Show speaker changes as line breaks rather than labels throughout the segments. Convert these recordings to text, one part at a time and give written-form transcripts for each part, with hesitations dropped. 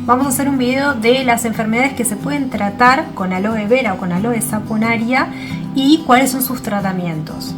vamos a hacer un video de las enfermedades que se pueden tratar con aloe vera o con aloe saponaria y cuáles son sus tratamientos.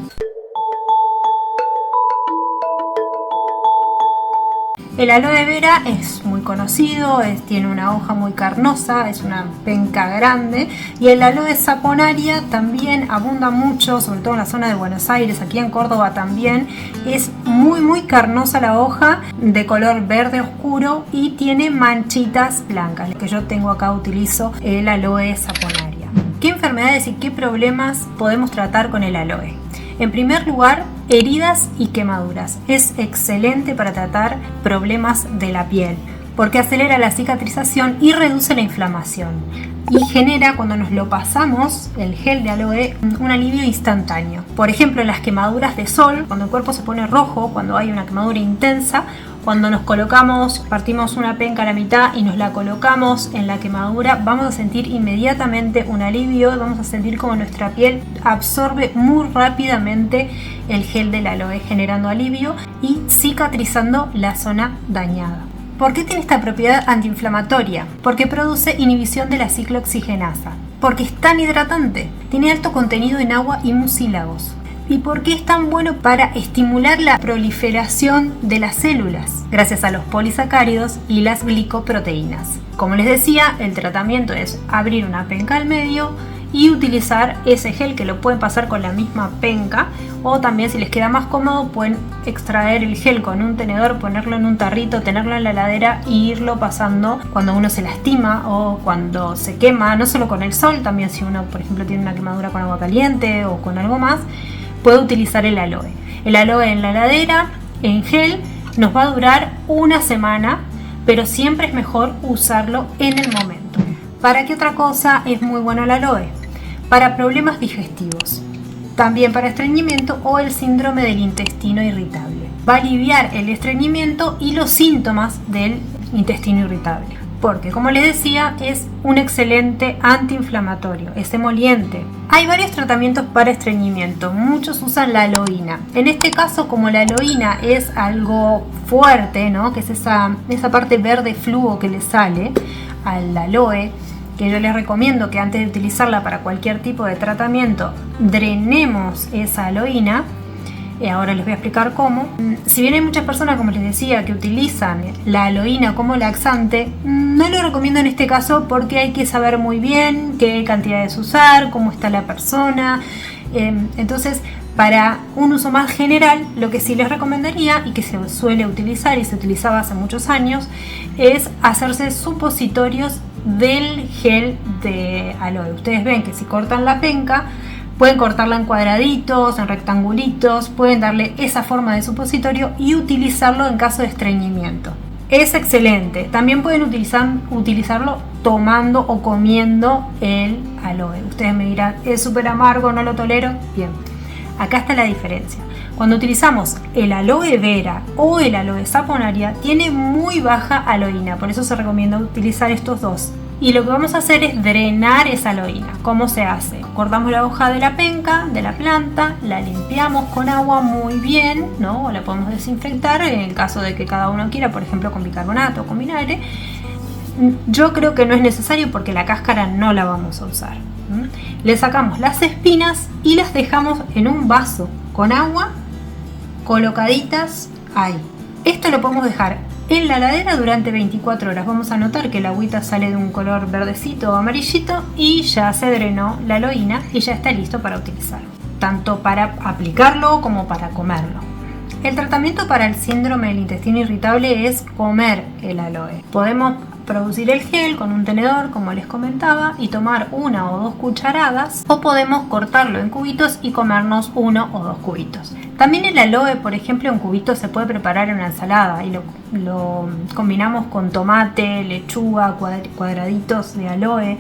El aloe vera es muy conocido, tiene una hoja muy carnosa, es una penca grande, y el aloe saponaria también abunda mucho, sobre todo en la zona de Buenos Aires, aquí en Córdoba también. Es muy carnosa la hoja, de color verde oscuro y tiene manchitas blancas. El que yo tengo acá utilizo el aloe saponaria. ¿Qué enfermedades y qué problemas podemos tratar con el aloe? En primer lugar, heridas y quemaduras. Es excelente para tratar problemas de la piel porque acelera la cicatrización y reduce la inflamación. Y genera, cuando nos lo pasamos, el gel de aloe, un alivio instantáneo. Por ejemplo, en las quemaduras de sol, cuando el cuerpo se pone rojo, cuando hay una quemadura intensa, cuando nos colocamos, partimos una penca a la mitad y nos la colocamos en la quemadura, vamos a sentir inmediatamente un alivio, vamos a sentir como nuestra piel absorbe muy rápidamente el gel del aloe, generando alivio y cicatrizando la zona dañada. ¿Por qué tiene esta propiedad antiinflamatoria? Porque produce inhibición de la ciclooxigenasa. Porque es tan hidratante. Tiene alto contenido en agua y mucílagos. ¿Y por qué es tan bueno para estimular la proliferación de las células? Gracias a los polisacáridos y las glicoproteínas. Como les decía, el tratamiento es abrir una penca al medio y utilizar ese gel, que lo pueden pasar con la misma penca, o también, si les queda más cómodo, pueden extraer el gel con un tenedor, ponerlo en un tarrito, tenerlo en la heladera e irlo pasando cuando uno se lastima o cuando se quema, no solo con el sol, también si uno, por ejemplo, tiene una quemadura con agua caliente o con algo más, puede utilizar el aloe. El aloe en la heladera, en gel, nos va a durar una semana, pero siempre es mejor usarlo en el momento. ¿Para qué otra cosa es muy bueno el aloe? Para problemas digestivos, también para estreñimiento o el síndrome del intestino irritable. Va a aliviar el estreñimiento y los síntomas del intestino irritable, porque, como les decía, es un excelente antiinflamatorio, es emoliente. Hay varios tratamientos para estreñimiento, muchos usan la aloína. En este caso, como la aloína es algo fuerte, ¿no? Que es esa parte verde fluo que le sale al aloe, que yo les recomiendo que antes de utilizarla para cualquier tipo de tratamiento, drenemos esa aloína. Ahora les voy a explicar cómo. Si bien hay muchas personas, como les decía, que utilizan la aloína como laxante, no lo recomiendo en este caso porque hay que saber muy bien qué cantidades usar, cómo está la persona. Entonces, para un uso más general, lo que sí les recomendaría, y que se suele utilizar y se utilizaba hace muchos años, es hacerse supositorios del gel de aloe. Ustedes ven que si cortan la penca, pueden cortarla en cuadraditos, en rectangulitos, pueden darle esa forma de supositorio y utilizarlo en caso de estreñimiento. Es excelente. También pueden utilizarlo tomando o comiendo el aloe. Ustedes me dirán, es súper amargo, no lo tolero. Bien, acá está la diferencia. Cuando utilizamos el aloe vera o el aloe saponaria, tiene muy baja aloína, por eso se recomienda utilizar estos dos. Y lo que vamos a hacer es drenar esa aloína. ¿Cómo se hace? Cortamos la hoja de la penca, de la planta, la limpiamos con agua muy bien, ¿no? O la podemos desinfectar en el caso de que cada uno quiera, por ejemplo, con bicarbonato o con vinagre. Yo creo que no es necesario porque la cáscara no la vamos a usar. Le sacamos las espinas y las dejamos en un vaso con agua colocaditas ahí. Esto lo podemos dejar en la heladera durante 24 horas. Vamos a notar que el agüita sale de un color verdecito o amarillito y ya se drenó la aloína y ya está listo para utilizarlo, tanto para aplicarlo como para comerlo. El tratamiento para el síndrome del intestino irritable es comer el aloe. Podemos producir el gel con un tenedor, como les comentaba, y tomar 1 o 2 cucharadas, o podemos cortarlo en cubitos y comernos 1 o 2 cubitos. También el aloe, por ejemplo, en cubitos se puede preparar en una ensalada y lo combinamos con tomate, lechuga, cuadraditos de aloe,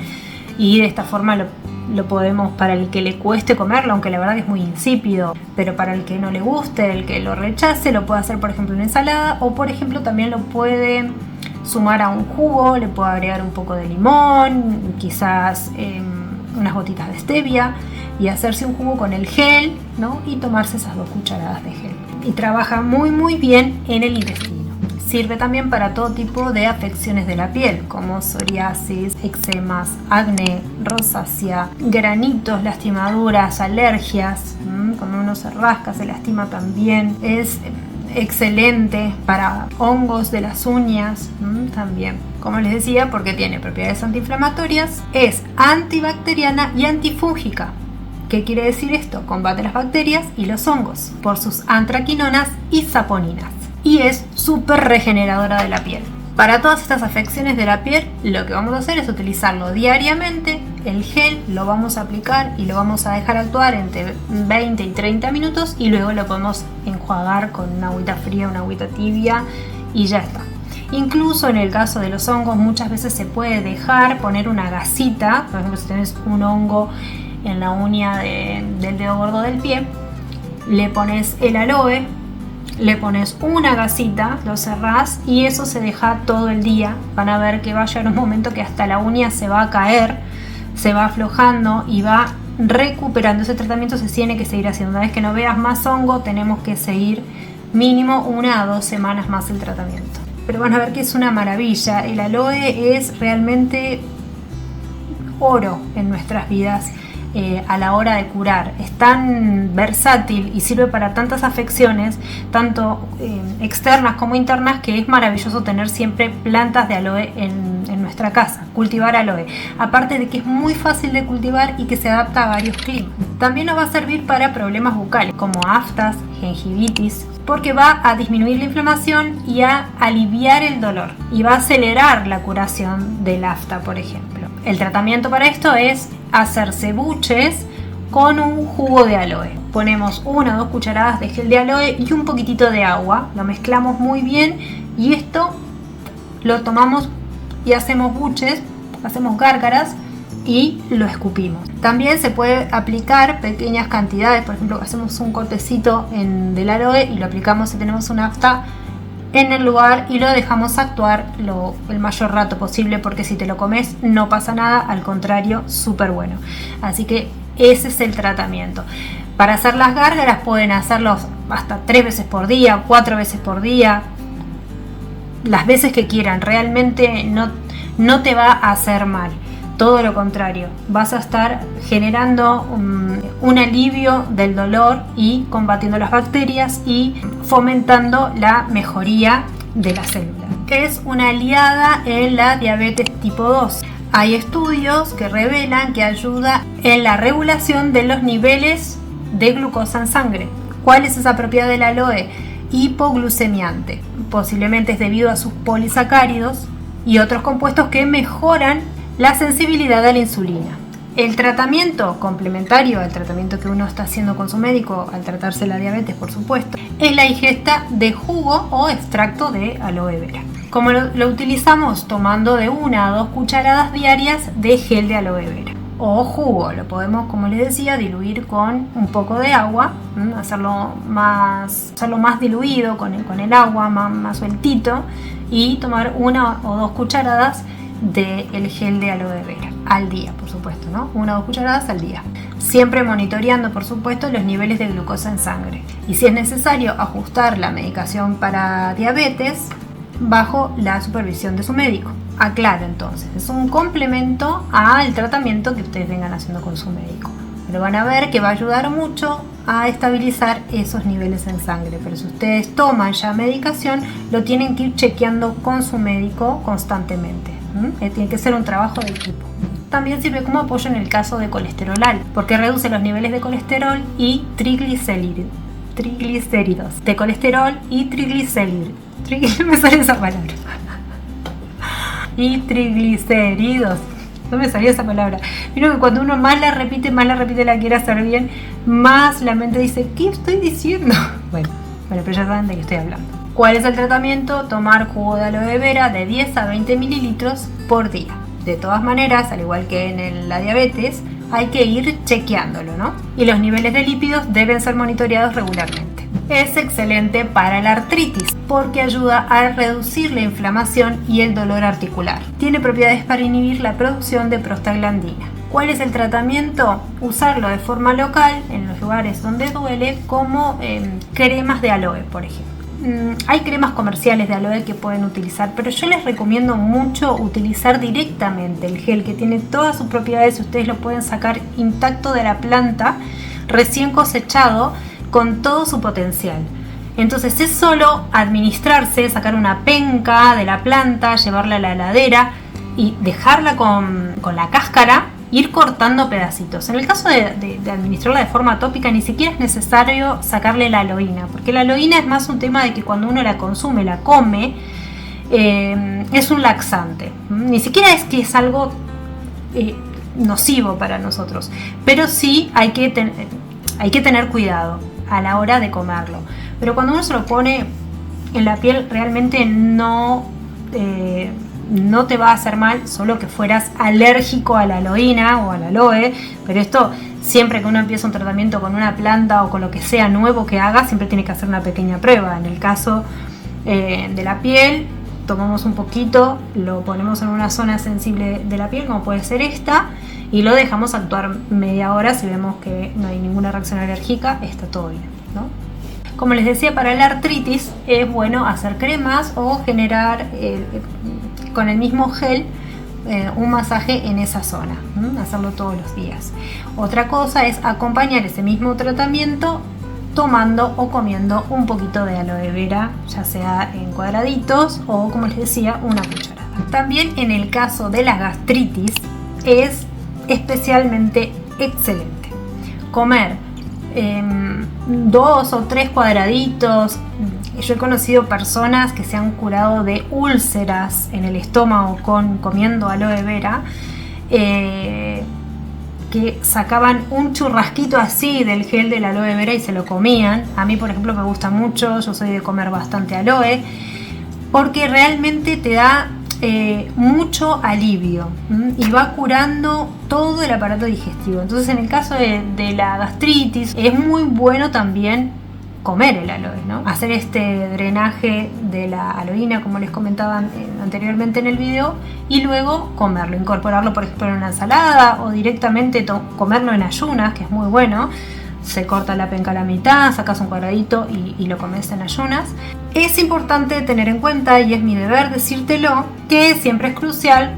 y de esta forma lo podemos, para el que le cueste comerlo, aunque la verdad que es muy insípido, pero para el que no le guste, el que lo rechace, lo puede hacer, por ejemplo, en ensalada, o por ejemplo también lo puede sumar a un jugo, le puedo agregar un poco de limón, quizás unas gotitas de stevia, y hacerse un jugo con el gel, ¿no? Y tomarse esas 2 cucharadas de gel. Y trabaja muy bien en el intestino. Sirve también para todo tipo de afecciones de la piel, como psoriasis, eczemas, acné, rosácea, granitos, lastimaduras, alergias. Cuando uno se rasca, se lastima también. Es excelente para hongos de las uñas también. Como les decía, porque tiene propiedades antiinflamatorias, es antibacteriana y antifúngica. ¿Qué quiere decir esto? Combate las bacterias y los hongos por sus antraquinonas y saponinas. Y es súper regeneradora de la piel. Para todas estas afecciones de la piel, lo que vamos a hacer es utilizarlo diariamente. El gel lo vamos a aplicar y lo vamos a dejar actuar entre 20 y 30 minutos y luego lo podemos enjuagar con una agüita fría, una agüita tibia y ya está. Incluso en el caso de los hongos, muchas veces se puede dejar poner una gasita. Por ejemplo, si tenés un hongo en la uña del dedo gordo del pie, le pones el aloe, le pones una gasita, lo cerrás y eso se deja todo el día. Van a ver que va a llegar un momento que hasta la uña se va a caer, se va aflojando y va recuperando. Ese tratamiento se tiene que seguir haciendo. Una vez que no veas más hongo, tenemos que seguir mínimo 1 a 2 semanas más el tratamiento. Pero van a ver que es una maravilla. El aloe es realmente oro en nuestras vidas. A la hora de curar, es tan versátil y sirve para tantas afecciones, tanto externas como internas, que es maravilloso tener siempre plantas de aloe en nuestra casa, cultivar aloe, aparte de que es muy fácil de cultivar y que se adapta a varios climas. También nos va a servir para problemas bucales como aftas, gingivitis, porque va a disminuir la inflamación y a aliviar el dolor y va a acelerar la curación del afta, por ejemplo. El tratamiento para esto es hacerse buches con un jugo de aloe. Ponemos 1 o 2 cucharadas de gel de aloe y un poquitito de agua. Lo mezclamos muy bien y esto lo tomamos y hacemos buches, hacemos gárgaras y lo escupimos. También se puede aplicar pequeñas cantidades. Por ejemplo, hacemos un cortecito del aloe y lo aplicamos si tenemos una afta en el lugar y lo dejamos actuar el mayor rato posible, porque si te lo comes no pasa nada, al contrario, súper bueno. Así que ese es el tratamiento. Para hacer las gárgaras pueden hacerlos hasta 3 veces por día, 4 veces por día, las veces que quieran. Realmente no te va a hacer mal. Todo lo contrario, vas a estar generando un alivio del dolor y combatiendo las bacterias y fomentando la mejoría de la célula. Es una aliada en la diabetes tipo 2. Hay estudios que revelan que ayuda en la regulación de los niveles de glucosa en sangre. ¿Cuál es esa propiedad del aloe? Hipoglucemiante. Posiblemente es debido a sus polisacáridos y otros compuestos que mejoran la sensibilidad a la insulina. El tratamiento complementario al tratamiento que uno está haciendo con su médico al tratarse la diabetes, por supuesto, es la ingesta de jugo o extracto de aloe vera. Como lo utilizamos tomando de 1 a 2 cucharadas diarias de gel de aloe vera o jugo. Lo podemos, como les decía, diluir con un poco de agua, hacerlo más diluido con el agua, más sueltito, y tomar 1 o 2 cucharadas del gel de aloe vera al día, por supuesto, ¿no? 1 o 2 cucharadas al día. Siempre monitoreando, por supuesto, los niveles de glucosa en sangre. Y si es necesario, ajustar la medicación para diabetes bajo la supervisión de su médico. Aclaro entonces, es un complemento al tratamiento que ustedes vengan haciendo con su médico. Pero van a ver que va a ayudar mucho a estabilizar esos niveles en sangre. Pero si ustedes toman ya medicación, lo tienen que ir chequeando con su médico constantemente. Tiene que ser un trabajo de equipo. También sirve como apoyo en el caso de colesterol alto, porque reduce los niveles de colesterol y triglicéridos. De colesterol y triglicéridos. Me sale esa palabra. Y triglicéridos. No me salía esa palabra. Vieron que cuando uno más la repite, la quiere hacer bien, más la mente dice, ¿qué estoy diciendo? Bueno, pero ya saben de qué estoy hablando. ¿Cuál es el tratamiento? Tomar jugo de aloe vera de 10 a 20 mililitros por día. De todas maneras, al igual que en la diabetes, hay que ir chequeándolo, ¿no? Y los niveles de lípidos deben ser monitoreados regularmente. Es excelente para la artritis porque ayuda a reducir la inflamación y el dolor articular. Tiene propiedades para inhibir la producción de prostaglandina. ¿Cuál es el tratamiento? Usarlo de forma local en los lugares donde duele, como cremas de aloe, por ejemplo. hay cremas comerciales de aloe que pueden utilizar, pero yo les recomiendo mucho utilizar directamente el gel, que tiene todas sus propiedades. Ustedes lo pueden sacar intacto de la planta, recién cosechado, con todo su potencial. Entonces es solo administrarse, sacar una penca de la planta, llevarla a la heladera y dejarla con la cáscara, ir cortando pedacitos. En el caso de administrarla de forma tópica, ni siquiera es necesario sacarle la aloína, porque la aloína es más un tema de que cuando uno la consume, la come, es un laxante. Ni siquiera es que es algo nocivo para nosotros, pero sí hay que tener cuidado a la hora de comerlo. Pero cuando uno se lo pone en la piel, realmente no te va a hacer mal, solo que fueras alérgico a la aloína o al aloe. Pero esto, siempre que uno empieza un tratamiento con una planta o con lo que sea nuevo que haga, siempre tiene que hacer una pequeña prueba. En el caso de la piel, tomamos un poquito, lo ponemos en una zona sensible de la piel, como puede ser esta, y lo dejamos actuar media hora. Si vemos que no hay ninguna reacción alérgica, está todo bien, ¿no? Como les decía, para la artritis es bueno hacer cremas o generar con el mismo gel un masaje en esa zona, hacerlo todos los días. Otra cosa es acompañar ese mismo tratamiento tomando o comiendo un poquito de aloe vera, ya sea en cuadraditos o, como les decía, una cucharada. También en el caso de la gastritis es especialmente excelente comer 2 o 3 cuadraditos. Yo he conocido personas que se han curado de úlceras en el estómago comiendo aloe vera, que sacaban un churrasquito así del gel de la aloe vera y se lo comían. A mí, por ejemplo, me gusta mucho, yo soy de comer bastante aloe, porque realmente te da mucho alivio y va curando todo el aparato digestivo. Entonces, en el caso de la gastritis, es muy bueno también comer el aloe, ¿no? Hacer este drenaje de la aloína, como les comentaba anteriormente en el video, y luego comerlo, incorporarlo, por ejemplo, en una ensalada o directamente comerlo en ayunas, que es muy bueno. Se corta la penca a la mitad, sacas un cuadradito y lo comes en ayunas. Es importante tener en cuenta, y es mi deber decírtelo, que siempre es crucial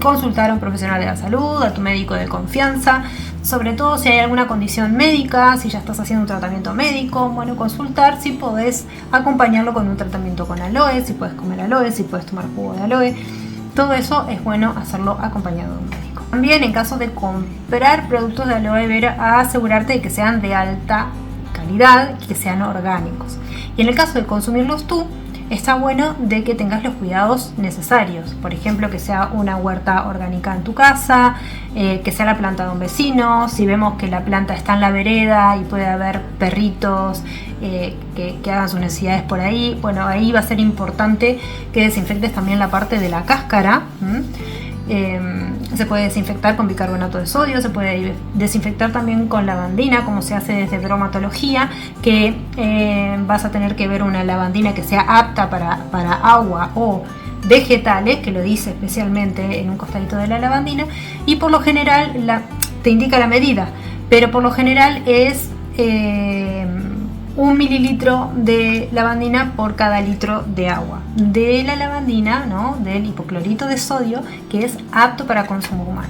consultar a un profesional de la salud, a tu médico de confianza, sobre todo si hay alguna condición médica, si ya estás haciendo un tratamiento médico. Bueno, consultar si podés acompañarlo con un tratamiento con aloe, si puedes comer aloe, si puedes tomar jugo de aloe. Todo eso es bueno hacerlo acompañado de un médico. También, en caso de comprar productos de aloe vera, asegurarte de que sean de alta calidad y que sean orgánicos. Y en el caso de consumirlos tú, está bueno de que tengas los cuidados necesarios. Por ejemplo, que sea una huerta orgánica en tu casa, que sea la planta de un vecino. Si vemos que la planta está en la vereda y puede haber perritos que hagan sus necesidades por ahí, bueno, ahí va a ser importante que desinfectes también la parte de la cáscara. Se puede desinfectar con bicarbonato de sodio, se puede desinfectar también con lavandina, como se hace desde bromatología, que vas a tener que ver una lavandina que sea apta para agua o vegetales, que lo dice especialmente en un costadito de la lavandina, y por lo general te indica la medida, pero por lo general es 1 mililitro de lavandina por cada litro de agua de la lavandina, ¿no? Del hipoclorito de sodio, que es apto para consumo humano.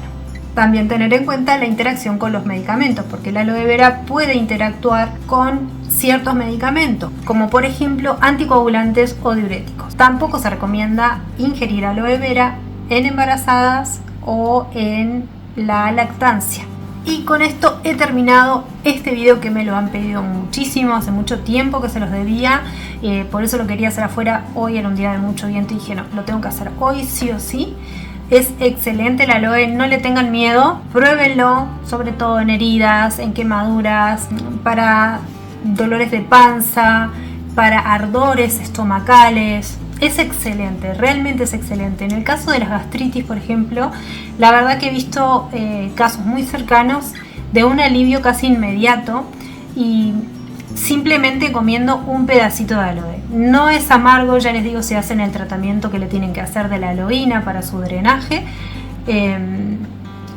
También tener en cuenta la interacción con los medicamentos, porque la aloe vera puede interactuar con ciertos medicamentos, como por ejemplo anticoagulantes o diuréticos. Tampoco se recomienda ingerir aloe vera en embarazadas o en la lactancia. Y con esto he terminado este video, que me lo han pedido muchísimo, hace mucho tiempo que se los debía, por eso lo quería hacer afuera. Hoy era un día de mucho viento y dije, no, lo tengo que hacer hoy sí o sí. Es excelente el aloe, no le tengan miedo, pruébenlo, sobre todo en heridas, en quemaduras, para dolores de panza, para ardores estomacales. Es excelente, realmente es excelente. En el caso de las gastritis, por ejemplo, la verdad que he visto casos muy cercanos de un alivio casi inmediato, y simplemente comiendo un pedacito de aloe. No es amargo, ya les digo, si hacen el tratamiento que le tienen que hacer de la aloína para su drenaje.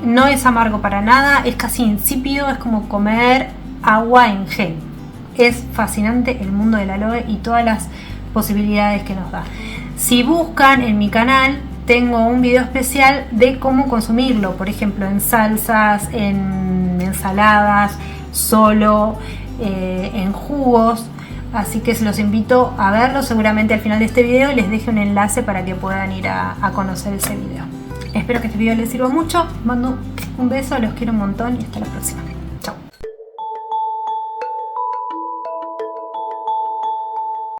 No es amargo para nada, es casi insípido, es como comer agua en gel. Es fascinante el mundo del aloe y todas las posibilidades que nos da. Si buscan en mi canal, tengo un video especial de cómo consumirlo, por ejemplo en salsas, en ensaladas, solo, en jugos. Así que los invito a verlo. Seguramente al final de este video les deje un enlace para que puedan ir a conocer ese video. Espero que este video les sirva mucho. Mando un beso, los quiero un montón y hasta la próxima.